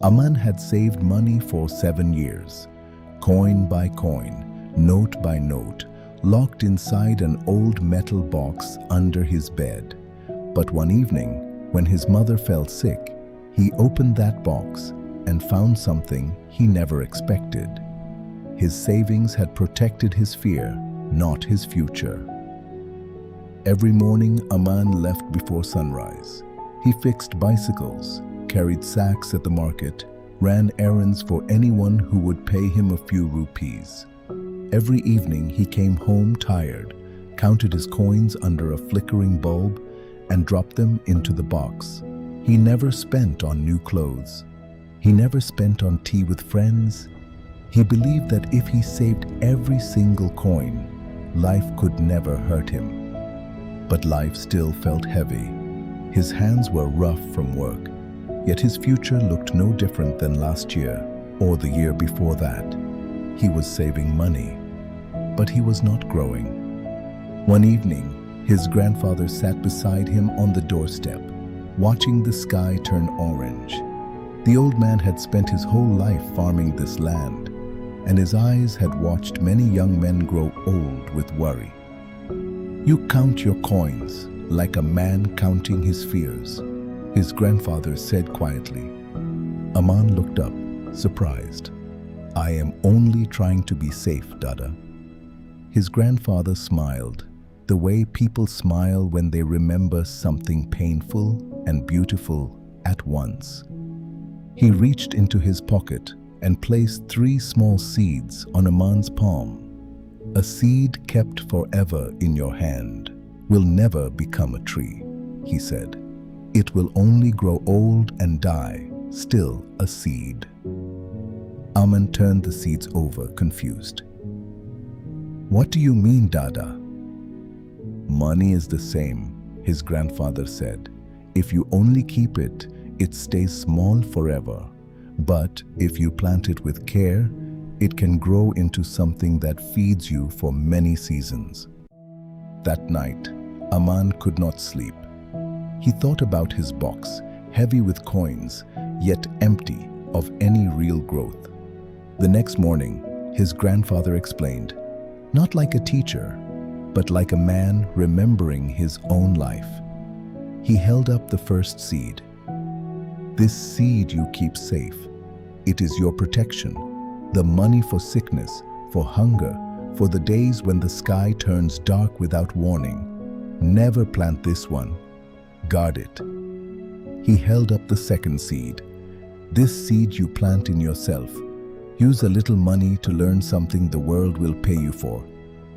Aman had saved money for 7 years, coin by coin, note by note, locked inside an old metal box under his bed. But one evening, when his mother fell sick, he opened that box and found something he never expected. His savings had protected his fear, not his future. Every morning, Aman left before sunrise. He fixed bicycles, carried sacks at the market, ran errands for anyone who would pay him a few rupees. Every evening he came home tired, counted his coins under a flickering bulb, and dropped them into the box. He never spent on new clothes. He never spent on tea with friends. He believed that if he saved every single coin, life could never hurt him. But life still felt heavy. His hands were rough from work, yet his future looked no different than last year or the year before that. He was saving money, but he was not growing. One evening, his grandfather sat beside him on the doorstep, watching the sky turn orange. The old man had spent his whole life farming this land, and his eyes had watched many young men grow old with worry. "You count your coins like a man counting his fears," his grandfather said quietly. Aman looked up, surprised. "I am only trying to be safe, Dada." His grandfather smiled, the way people smile when they remember something painful and beautiful at once. He reached into his pocket and placed 3 small seeds on Aman's palm. "A seed kept forever in your hand will never become a tree," he said. "It will only grow old and die, still a seed." Aman turned the seeds over, confused. "What do you mean, Dada?" "Money is the same," his grandfather said. "If you only keep it, it stays small forever. But if you plant it with care, it can grow into something that feeds you for many seasons." That night, Aman could not sleep. He thought about his box, heavy with coins, yet empty of any real growth. The next morning, his grandfather explained, not like a teacher, but like a man remembering his own life. He held up the first seed. "This seed you keep safe. It is your protection, the money for sickness, for hunger, for the days when the sky turns dark without warning. Never plant this one. Guard it." He held up the second seed. "This seed you plant in yourself. Use a little money to learn something the world will pay you for.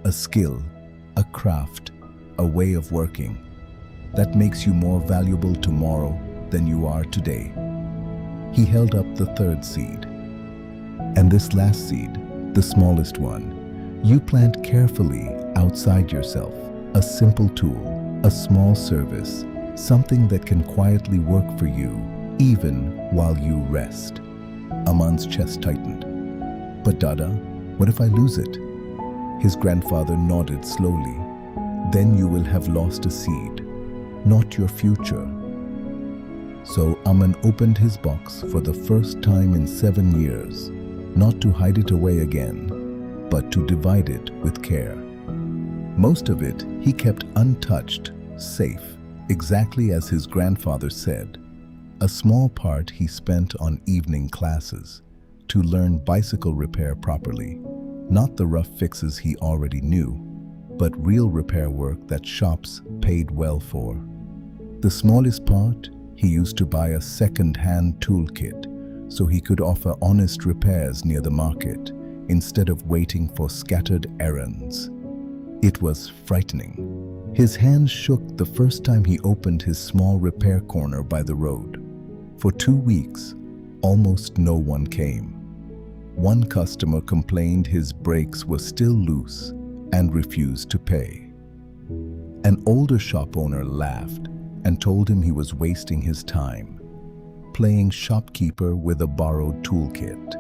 A skill, a craft, a way of working. That makes you more valuable tomorrow than you are today." He held up the third seed. "And this last seed, the smallest one, you plant carefully outside yourself. A simple tool, a small service, something that can quietly work for you, even while you rest." Aman's chest tightened. "But Dada, what if I lose it?" His grandfather nodded slowly. "Then you will have lost a seed, not your future." So Aman opened his box for the first time in 7 years, not to hide it away again, but to divide it with care. Most of it he kept untouched, safe, exactly as his grandfather said. A small part he spent on evening classes, to learn bicycle repair properly, not the rough fixes he already knew, but real repair work that shops paid well for. The smallest part, he used to buy a second-hand toolkit so he could offer honest repairs near the market instead of waiting for scattered errands. It was frightening. His hands shook the first time he opened his small repair corner by the road. For 2 weeks, almost no one came. One customer complained his brakes were still loose and refused to pay. An older shop owner laughed and told him he was wasting his time, playing shopkeeper with a borrowed toolkit.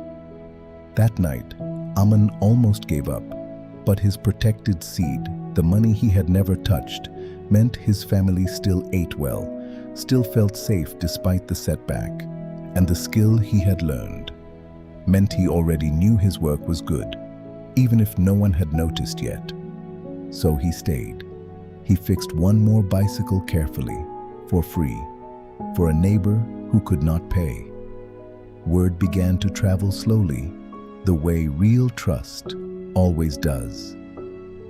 That night, Aman almost gave up, but his protected seed, the money he had never touched, meant his family still ate well, still felt safe despite the setback. and the skill he had learned meant he already knew his work was good, even if no one had noticed yet. So he stayed. He fixed one more bicycle carefully, for free, for a neighbor who could not pay. Word began to travel slowly, the way real trust always does.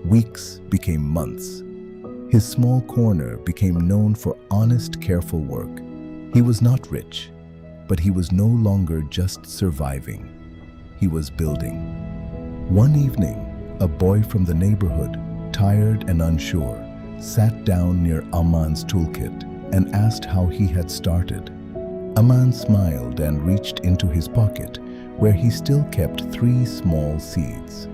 Weeks became months. His small corner became known for honest, careful work. He was not rich, but he was no longer just surviving. He was building. One evening, a boy from the neighborhood, tired and unsure, sat down near Aman's toolkit and asked how he had started. Aman smiled and reached into his pocket, where he still kept 3 small seeds.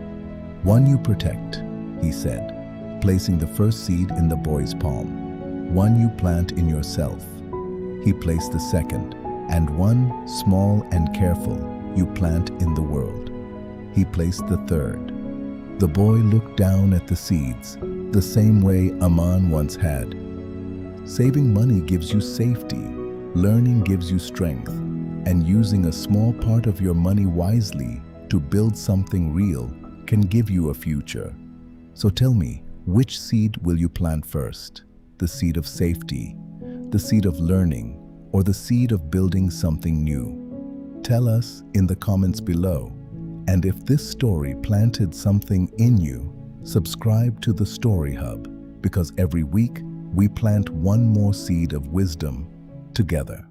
"One you protect," he said, placing the first seed in the boy's palm. "One you plant in yourself." He placed the second, and "One, small and careful, you plant in the world." He placed the third. The boy looked down at the seeds, the same way Aman once had. Saving money gives you safety, learning gives you strength, and using a small part of your money wisely to build something real can give you a future. So tell me, which seed will you plant first? The seed of safety, the seed of learning, or the seed of building something new? Tell us in the comments below. And if this story planted something in you, subscribe to the Story Hub, because every week we plant one more seed of wisdom together.